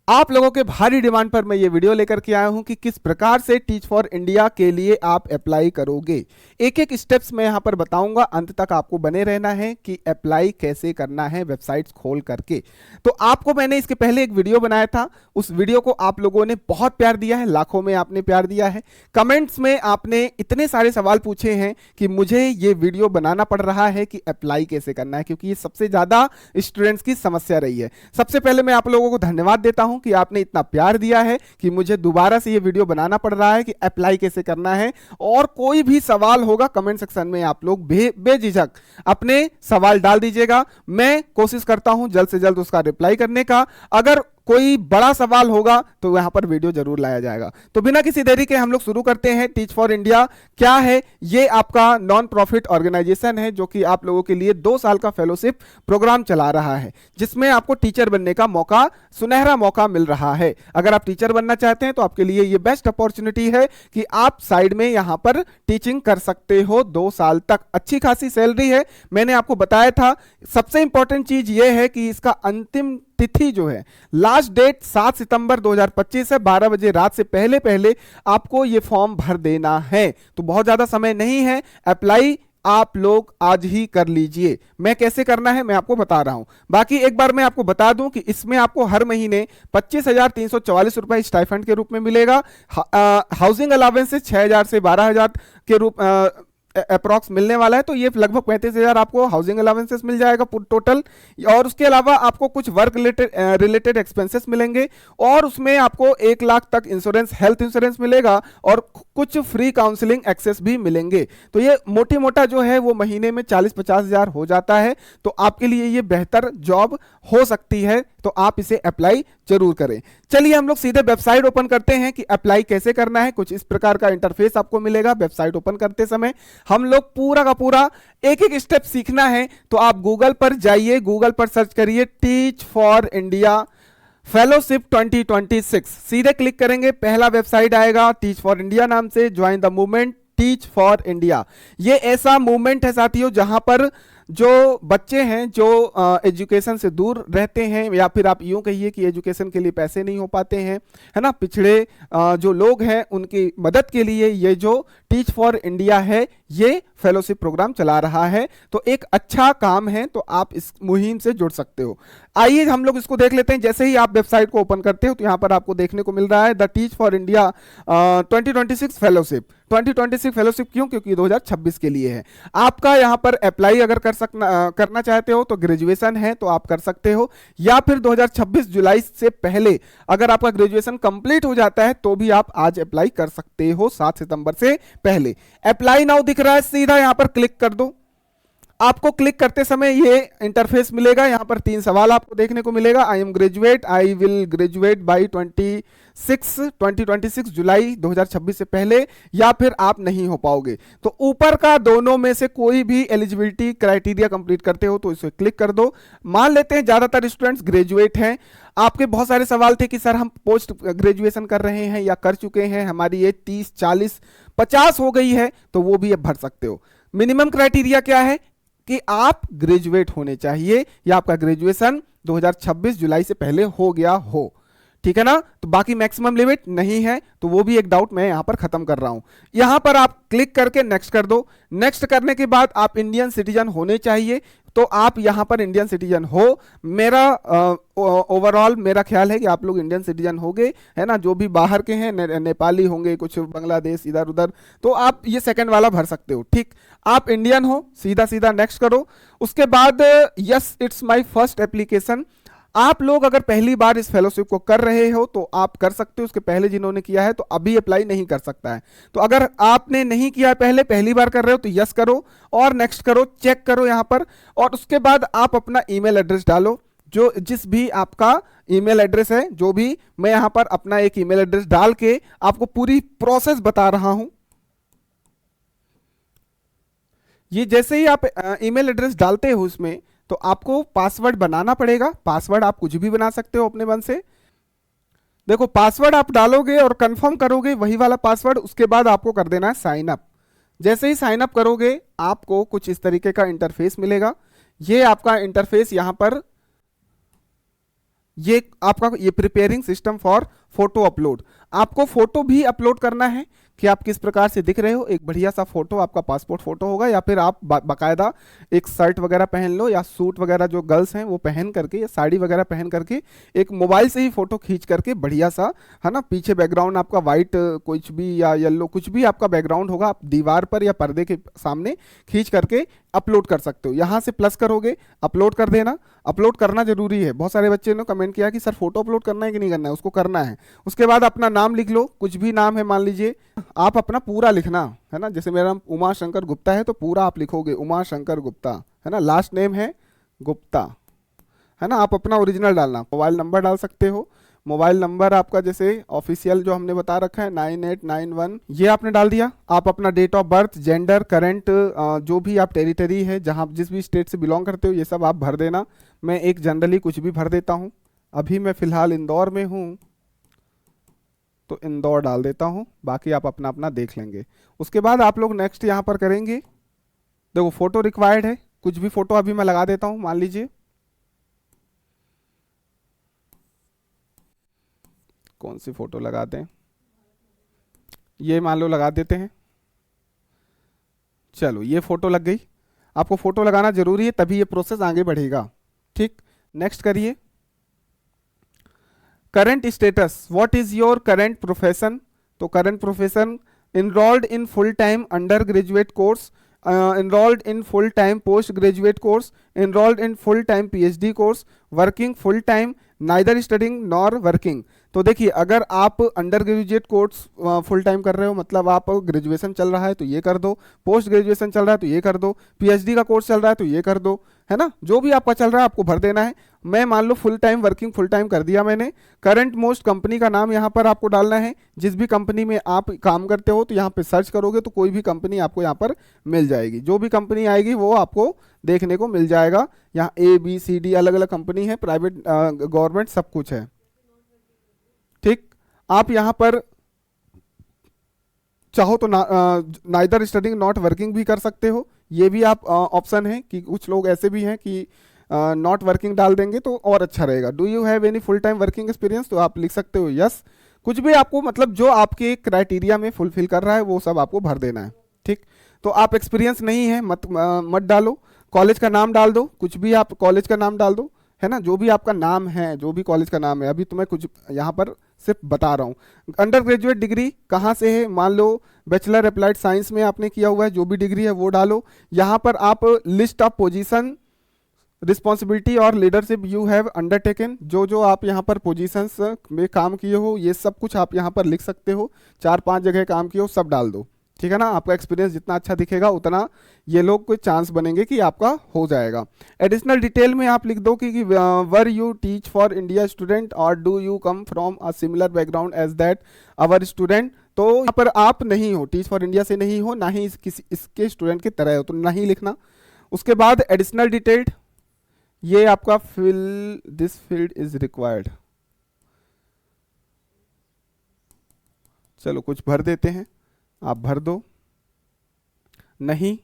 आप लोगों के भारी डिमांड पर मैं ये वीडियो लेकर के आया हूं कि किस प्रकार से टीच फॉर इंडिया के लिए आप अप्लाई करोगे। एक एक स्टेप्स मैं यहां पर बताऊंगा, अंत तक आपको बने रहना है कि अप्लाई कैसे करना है वेबसाइट्स खोल करके। तो आपको मैंने इसके पहले एक वीडियो बनाया था, उस वीडियो को आप लोगों ने बहुत प्यार दिया है, लाखों में आपने प्यार दिया है। कमेंट्स में आपने इतने सारे सवाल पूछे हैं कि मुझे ये वीडियो बनाना पड़ रहा है कि अप्लाई कैसे करना है, क्योंकि ये सबसे ज्यादा स्टूडेंट्स की समस्या रही है। सबसे पहले मैं आप लोगों को धन्यवाद देता हूं कि आपने इतना प्यार दिया है कि मुझे दोबारा से ये वीडियो बनाना पड़ रहा है कि अप्लाई कैसे करना है। और कोई भी सवाल होगा कमेंट सेक्शन में आप लोग बेझिझक अपने सवाल डाल दीजिएगा। मैं कोशिश करता हूं जल्द से जल्द उसका रिप्लाई करने का। अगर कोई बड़ा सवाल होगा तो यहां पर वीडियो जरूर लाया जाएगा। तो बिना किसी देरी के हम लोग शुरू करते हैं। टीच फॉर इंडिया क्या है? ये आपका नॉन प्रॉफिट ऑर्गेनाइजेशन है जो कि आप लोगों के लिए 2 साल का फेलोशिप प्रोग्राम चला रहा है, जिसमें आपको टीचर बनने का मौका, सुनहरा मौका मिल रहा है। अगर आप टीचर बनना चाहते हैं तो आपके लिए ये बेस्ट अपॉर्चुनिटी है कि आप साइड में यहां पर टीचिंग कर सकते हो 2 साल तक। अच्छी खासी सैलरी है, मैंने आपको बताया था। सबसे इंपॉर्टेंट चीज ये है कि इसका अंतिम तिथि जो है, लास्ट डेट 7 सितंबर 2025 है। 12 बजे रात से पहले पहले आपको ये फॉर्म भर देना है, तो बहुत ज्यादा समय नहीं है। अप्लाई आप लोग आज ही कर लीजिए। मैं कैसे करना है मैं आपको बता रहा हूं। बाकी एक बार मैं आपको बता दूं कि इसमें आपको हर महीने 25,344 रुपए स्टाइफंड के रूप में मिलेगा। हाउसिंग अलावेंसेस 6,000 से 12,000 के रूप अप्रॉक्स मिलने वाला है, तो ये लगभग 35,000 आपको हाउसिंग अलावेंसेस मिल जाएगा टोटल। और उसके अलावा आपको कुछ वर्क रिलेटेड एक्सपेंसेस मिलेंगे, और उसमें आपको 1 लाख तक इंश्योरेंस, हेल्थ इंश्योरेंस मिलेगा, और कुछ फ्री काउंसलिंग एक्सेस भी मिलेंगे। तो ये मोटी मोटा जो है वो महीने में 40-50 हजार हो जाता है। तो आपके लिए ये बेहतर जॉब हो सकती है, तो आप इसे अप्लाई जरूर करें। चलिए हम लोग सीधे वेबसाइट ओपन करते हैं कि अप्लाई कैसे करना है। कुछ इस प्रकार का इंटरफेस आपको मिलेगा वेबसाइट ओपन करते समय। हम लोग पूरा का पूरा एक एक स्टेप सीखना है, तो आप गूगल पर जाइए, गूगल पर सर्च करिए टीच फॉर इंडिया फेलोशिप 2026। सीधे क्लिक करेंगे, पहला वेबसाइट आएगा टीच फॉर इंडिया नाम से। Join the movement teach For India. ये ऐसा मूवमेंट है साथियों जहां पर जो बच्चे हैं जो एजुकेशन से दूर रहते हैं, या फिर आप यूं कहिए कि एजुकेशन के लिए पैसे नहीं हो पाते हैं, है ना, पिछड़े जो लोग हैं उनकी मदद के लिए ये जो टीच फॉर इंडिया है ये फेलोशिप प्रोग्राम चला रहा है। तो एक अच्छा काम है, तो आप इस मुहिम से जुड़ सकते हो। आइए हम लोग इसको देख लेते हैं। जैसे ही आप वेबसाइट को ओपन करते हो तो यहां पर आपको देखने को मिल रहा है the teach For India 2026 fellowship. 2026 fellowship क्यों? क्योंकि 2026 के लिए है। आपका यहां पर अप्लाई अगर करना चाहते हो तो ग्रेजुएशन है तो आप कर सकते हो, या फिर 2026 जुलाई से पहले अगर आपका ग्रेजुएशन कंप्लीट हो जाता है तो भी आप आज अप्लाई कर सकते हो 7 सितंबर से पहले। अप्लाई नाउ दिख रहा है, सीधा यहां पर क्लिक कर दो। आपको क्लिक करते समय ये इंटरफेस मिलेगा। यहां पर 3 सवाल आपको देखने को मिलेगा। I am graduate, I will graduate by 2026 जुलाई 2026 से पहले, या फिर आप नहीं हो पाओगे। तो ऊपर का दोनों में से कोई भी एलिजिबिलिटी क्राइटेरिया कंप्लीट करते हो तो इसे क्लिक कर दो। मान लेते हैं ज्यादातर स्टूडेंट्स ग्रेजुएट हैं। आपके बहुत सारे सवाल थे कि सर हम पोस्ट ग्रेजुएशन कर रहे हैं या कर चुके हैं, हमारी एज 30, 40, 50 हो गई है, तो वो भी अब भर सकते हो। मिनिमम क्राइटेरिया क्या है कि आप ग्रेजुएट होने चाहिए या आपका ग्रेजुएशन 2026 जुलाई से पहले हो गया हो, ठीक है ना। तो बाकी मैक्सिमम लिमिट नहीं है, तो वो भी एक डाउट मैं यहां पर खत्म कर रहा हूं। यहां पर आप क्लिक करके नेक्स्ट कर दो। नेक्स्ट करने के बाद आप इंडियन सिटीजन होने चाहिए, तो आप यहां पर इंडियन सिटीजन हो। मेरा ओवरऑल मेरा ख्याल है कि आप लोग इंडियन सिटीजन होंगे, है ना। जो भी बाहर के हैं, नेपाली होंगे, कुछ बांग्लादेश इधर उधर, तो आप ये सेकंड वाला भर सकते हो। ठीक, आप इंडियन हो, सीधा सीधा नेक्स्ट करो। उसके बाद yes it's my first application. आप लोग अगर पहली बार इस फेलोशिप को कर रहे हो तो आप कर सकते हो, उसके पहले जिन्होंने किया है तो अभी अप्लाई नहीं कर सकता है। तो अगर आपने नहीं किया है पहली बार कर रहे हो तो यस करो और नेक्स्ट करो, चेक करो यहां पर। और उसके बाद आप अपना ईमेल एड्रेस डालो, जो जिस भी आपका ईमेल एड्रेस है, जो भी, मैं यहां पर अपना एक ईमेल एड्रेस डाल के आपको पूरी प्रोसेस बता रहा हूं। ये जैसे ही आप ईमेल एड्रेस डालते हो उसमें, तो आपको पासवर्ड बनाना पड़ेगा। पासवर्ड आप कुछ भी बना सकते हो अपने मन से। देखो, पासवर्ड आप डालोगे और कंफर्म करोगे वही वाला पासवर्ड, उसके बाद आपको कर देना है साइन अप। जैसे ही साइन अप करोगे आपको कुछ इस तरीके का इंटरफेस मिलेगा। ये आपका इंटरफेस यहां पर ये आपका ये preparing system for photo upload. आपको फोटो भी अपलोड करना है कि आप किस प्रकार से दिख रहे हो। एक बढ़िया सा फोटो, आपका पासपोर्ट फोटो होगा, या फिर आप बाकायदा एक शर्ट वगैरह पहन लो, या सूट वगैरह जो गर्ल्स हैं वो पहन करके, या साड़ी वगैरह पहन करके एक मोबाइल से ही फोटो खींच करके बढ़िया सा, है ना, पीछे बैकग्राउंड आपका वाइट कुछ भी या येलो कुछ भी आपका बैकग्राउंड होगा, आप दीवार पर या पर्दे के सामने खींच करके अपलोड कर सकते हो। यहाँ से प्लस करोगे, अपलोड कर देना। अपलोड करना जरूरी है। बहुत सारे बच्चे ने कमेंट किया कि सर फोटो अपलोड करना है कि नहीं करना है, उसको करना है। उसके बाद अपना नाम लिख लो, कुछ भी नाम है, मान लीजिए आप अपना पूरा लिखना है ना, जैसे मेरा नाम उमा शंकर गुप्ता है तो पूरा आप लिखोगे उमा शंकर गुप्ता, है ना, लास्ट नेम है गुप्ता, है ना। आप अपना ओरिजिनल डालना, मोबाइल नंबर डाल सकते हो। मोबाइल नंबर आपका जैसे ऑफिशियल जो हमने बता रखा है 9891, ये आपने डाल दिया। आप अपना date of birth, gender, current, जो भी आप टेरिटरी है, जहाँ जिस भी स्टेट से बिलोंग करते हो, ये सब आप भर देना। मैं एक जनरली कुछ भी भर देता हूँ। अभी मैं फिलहाल इंदौर में हूँ तो इंदौर डाल देता हूँ, बाकी आप अपना अपना देख लेंगे। उसके बाद आप लोग नेक्स्ट यहाँ पर करेंगे। देखो फोटो रिक्वायर्ड है, कुछ भी फोटो अभी मैं लगा देता हूँ। मान लीजिए कौन सी फोटो लगा दें, ये मान लो लगा देते हैं। चलो ये फोटो लग गई। आपको फोटो लगाना जरूरी है, तभी ये प्रोसेस आगे बढ़ेगा। ठीक, नेक्स्ट करिए। Current status, what is your current profession. तो current profession, enrolled in full time undergraduate course, enrolled in full time post graduate course, enrolled in full time PhD course, working full time, neither studying nor working। तो देखिए अगर आप under graduate course full time कर रहे हो, मतलब आप graduation चल रहा है तो ये कर दो, पोस्ट ग्रेजुएशन चल रहा है तो ये कर दो, पीएचडी का कोर्स चल रहा है तो ये कर दो, है ना। जो भी आपका चल रहा है आपको भर देना है। मैं मान लो full time working full time कर दिया मैंने। करंट मोस्ट कंपनी का नाम यहाँ पर आपको डालना है। जिस भी कंपनी में आप काम करते हो तो यहाँ पे सर्च करोगे तो कोई भी कंपनी आपको यहाँ पर मिल जाएगी। जो भी कंपनी आएगी वो आपको देखने को मिल जाएगा। यहाँ ABCD अलग अलग कंपनी है, प्राइवेट गवर्नमेंट सब कुछ है। ठीक, आप यहाँ पर चाहो तो नाइदर स्टडिंग नॉट वर्किंग भी कर सकते हो, ये भी आप ऑप्शन है कि कुछ लोग ऐसे भी हैं कि नॉट वर्किंग डाल देंगे तो और अच्छा रहेगा। Do you have any full time working experience, तो आप लिख सकते हो यस। कुछ भी आपको मतलब जो आपके क्राइटेरिया में फुलफिल कर रहा है वो सब आपको भर देना है। ठीक, तो आप एक्सपीरियंस नहीं है मत डालो। कॉलेज का नाम डाल दो, कुछ भी आप कॉलेज का नाम डाल दो, है ना, जो भी आपका नाम है, जो भी कॉलेज का नाम है। अभी तो मैं कुछ यहाँ पर सिर्फ बता रहा हूँ। अंडर ग्रेजुएट डिग्री कहाँ से है, मान लो बैचलर अप्लाइड साइंस में आपने किया हुआ है, जो भी डिग्री है वो डालो। यहाँ पर आप लिस्ट ऑफ पोजीशन, रिस्पॉन्सिबिलिटी और लीडरशिप यू हैव अंडरटेकन, जो जो आप यहाँ पर पोजीशंस में काम किए हो ये सब कुछ आप यहाँ पर लिख सकते हो। 4-5 जगह काम किए हो सब डाल दो, ठीक है ना। आपका एक्सपीरियंस जितना अच्छा दिखेगा उतना ये लोग कोई चांस बनेंगे कि आपका हो जाएगा। एडिशनल डिटेल में आप लिख दो कि were you Teach For India student और do you come from a similar background as that our student. तो यहाँ पर आप नहीं हो, टीच फॉर इंडिया से नहीं हो, ना ही किसी इसके स्टूडेंट की तरह हो, तो नहीं लिखना। उसके बाद एडिशनल डिटेल्ड, ये आपका fill this field is required, चलो कुछ भर देते हैं, आप भर दो। नहीं,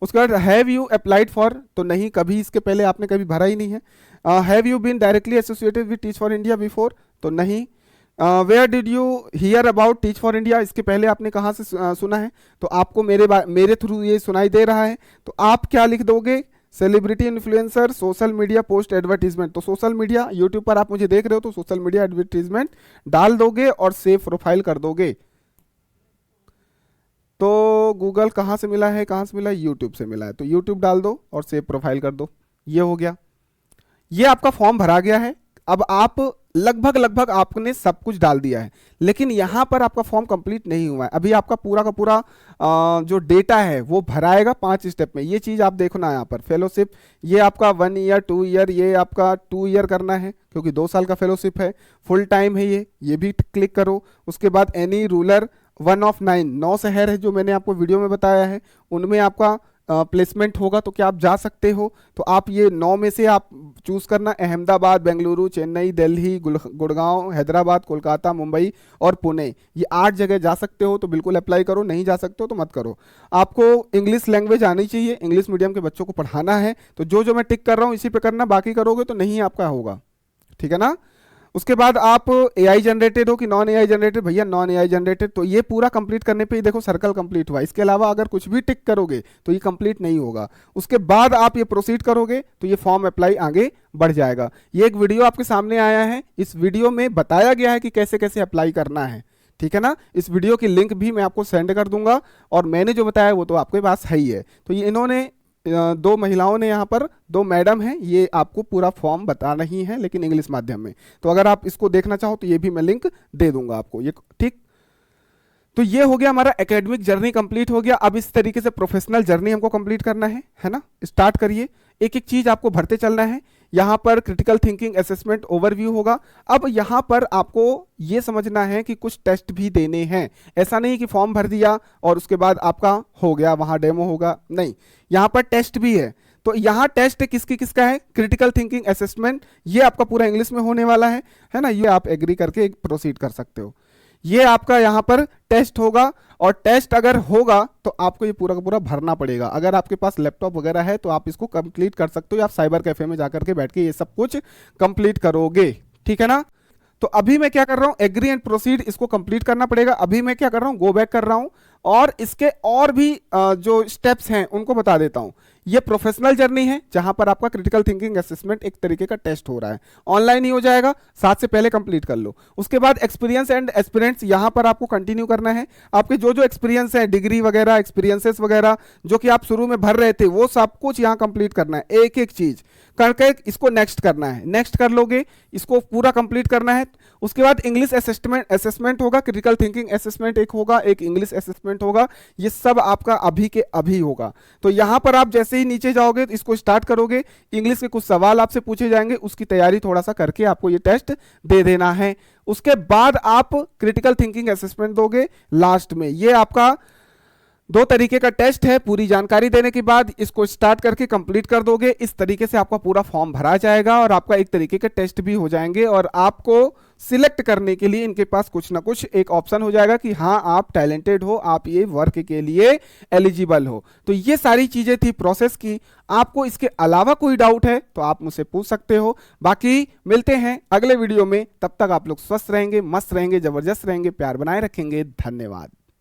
उसके बाद हैव यू अप्लाइड फॉर, तो नहीं, कभी इसके पहले आपने कभी भरा ही नहीं है। Have you been directly associated with Teach For India before, तो नहीं। Where did you hear about Teach For India, इसके पहले आपने कहाँ से सुना है, तो आपको मेरे थ्रू ये सुनाई दे रहा है, तो आप क्या लिख दोगे, celebrity influencer, social media post advertisement. तो सोशल मीडिया, यूट्यूब पर आप मुझे देख रहे हो तो सोशल मीडिया एडवर्टीजमेंट डाल दोगे और सेव प्रोफाइल कर दोगे। तो गूगल कहाँ से मिला है, कहाँ से मिला है, यूट्यूब से मिला है, तो यूट्यूब डाल दो और सेव प्रोफाइल कर दो। ये हो गया, ये आपका फॉर्म भरा गया है। अब आप लगभग आपने सब कुछ डाल दिया है, लेकिन यहाँ पर आपका फॉर्म कंप्लीट नहीं हुआ है। अभी आपका पूरा का पूरा जो डेटा है वो भराएगा 5 स्टेप में। ये चीज़ आप देखो ना, यहाँ पर फेलोशिप, ये आपका 1 ईयर 2 ईयर, ये आपका 2 ईयर करना है क्योंकि 2 साल का फेलोशिप है। फुल टाइम है ये भी क्लिक करो। उसके बाद एनी रूलर 1 ऑफ 9 शहर है जो मैंने आपको वीडियो में बताया है, उनमें आपका प्लेसमेंट होगा तो क्या आप जा सकते हो, तो आप ये 9 में से आप चूज करना। अहमदाबाद, बेंगलुरु, चेन्नई, दिल्ली, गुड़गांव, हैदराबाद, कोलकाता, मुंबई और पुणे, ये 8 जगह जा सकते हो तो बिल्कुल अप्लाई करो। नहीं जा सकते हो तो मत करो। आपको इंग्लिश लैंग्वेज आनी चाहिए, इंग्लिश मीडियम के बच्चों को पढ़ाना है, तो जो जो मैं टिक कर रहा हूँ इसी पे करना, बाकी करोगे तो नहीं आपका होगा। ठीक है ना। उसके बाद आप एआई जनरेटेड हो कि नॉन एआई जनरेटेड, भैया नॉन एआई जनरेटेड, तो ये पूरा कंप्लीट करने पे ही देखो सर्कल कंप्लीट हुआ। इसके अलावा अगर कुछ भी टिक करोगे तो ये कंप्लीट नहीं होगा। उसके बाद आप ये प्रोसीड करोगे तो ये फॉर्म अप्लाई आगे बढ़ जाएगा। ये एक वीडियो आपके सामने आया है, इस वीडियो में बताया गया है कि कैसे कैसे अप्लाई करना है, ठीक है ना। इस वीडियो की लिंक भी मैं आपको सेंड कर दूंगा, और मैंने जो बताया वो तो आपके पास है ही है। तो ये इन्होंने दो महिलाओं ने यहाँ पर, दो मैडम हैं, ये आपको पूरा फॉर्म बता रही हैं लेकिन इंग्लिश माध्यम में। तो अगर आप इसको देखना चाहो तो ये भी मैं लिंक दे दूंगा आपको, ये ठीक। तो ये हो गया हमारा एकेडमिक जर्नी कंप्लीट हो गया। अब इस तरीके से प्रोफेशनल जर्नी हमको कंप्लीट करना है ना। स्टार्ट करिए, एक एक चीज आपको भरते चलना है। यहाँ पर क्रिटिकल थिंकिंग असेसमेंट ओवरव्यू होगा। अब यहाँ पर आपको ये समझना है कि कुछ टेस्ट भी देने हैं। ऐसा नहीं कि फॉर्म भर दिया और उसके बाद आपका हो गया, वहाँ डेमो होगा, नहीं, यहाँ पर टेस्ट भी है। तो यहाँ टेस्ट किसका है, क्रिटिकल थिंकिंग असेसमेंट, ये आपका पूरा इंग्लिश में होने वाला है ना। ये आप एग्री करके प्रोसीड कर सकते हो। ये आपका यहाँ पर टेस्ट होगा, और टेस्ट अगर होगा तो आपको ये पूरा का पूरा भरना पड़ेगा। अगर आपके पास लैपटॉप वगैरह है तो आप इसको कंप्लीट कर सकते हो, या आप साइबर कैफे में जाकर के बैठ के ये सब कुछ कंप्लीट करोगे, ठीक है ना। तो अभी मैं क्या कर रहा हूं, एग्री एंड प्रोसीड, इसको कंप्लीट करना पड़ेगा। अभी मैं क्या कर रहा हूं, गो बैक कर रहा हूं, और इसके और भी जो स्टेप्स हैं उनको बता देता हूं। ये प्रोफेशनल जर्नी है जहां पर आपका क्रिटिकल थिंकिंग असेसमेंट एक तरीके का टेस्ट हो रहा है, ऑनलाइन ही हो जाएगा, 7 से पहले कंप्लीट कर लो। उसके बाद एक्सपीरियंस एंड एस्पिरेंट्स, यहां पर आपको कंटिन्यू करना है। आपके जो जो एक्सपीरियंस है, डिग्री वगैरह, एक्सपीरियंसेस वगैरह जो कि आप शुरू में भर रहे थे, वो सब कुछ यहां कंप्लीट करना है, एक एक चीज करके इसको नेक्स्ट करना है। नेक्स्ट कर लोगे, इसको पूरा कंप्लीट करना है। उसके बाद इंग्लिश असेसमेंट होगा, क्रिटिकल थिंकिंग असेसमेंट एक होगा, एक इंग्लिश असेसमेंट होगा। ये सब आपका अभी के अभी होगा। तो यहां पर आप जैसे ही नीचे जाओगे तो इसको स्टार्ट करोगे, इंग्लिश के कुछ सवाल आपसे पूछे जाएंगे, उसकी तैयारी थोड़ा सा करके आपको ये टेस्ट दे देना है। उसके बाद आप क्रिटिकल थिंकिंग असेसमेंट दोगे लास्ट में। ये आपका 2 तरीके का टेस्ट है। पूरी जानकारी देने के बाद इसको स्टार्ट करके कंप्लीट कर दोगे। इस तरीके से आपका पूरा फॉर्म भरा जाएगा और आपका एक तरीके के टेस्ट भी हो जाएंगे, और आपको सिलेक्ट करने के लिए इनके पास कुछ ना कुछ एक ऑप्शन हो जाएगा कि हाँ आप टैलेंटेड हो, आप ये वर्क के लिए एलिजिबल हो। तो ये सारी चीजें थी प्रोसेस की। आपको इसके अलावा कोई डाउट है तो आप मुझसे पूछ सकते हो। बाकी मिलते हैं अगले वीडियो में, तब तक आप लोग स्वस्थ रहेंगे, मस्त रहेंगे, जबरदस्त रहेंगे, प्यार बनाए रखेंगे। धन्यवाद।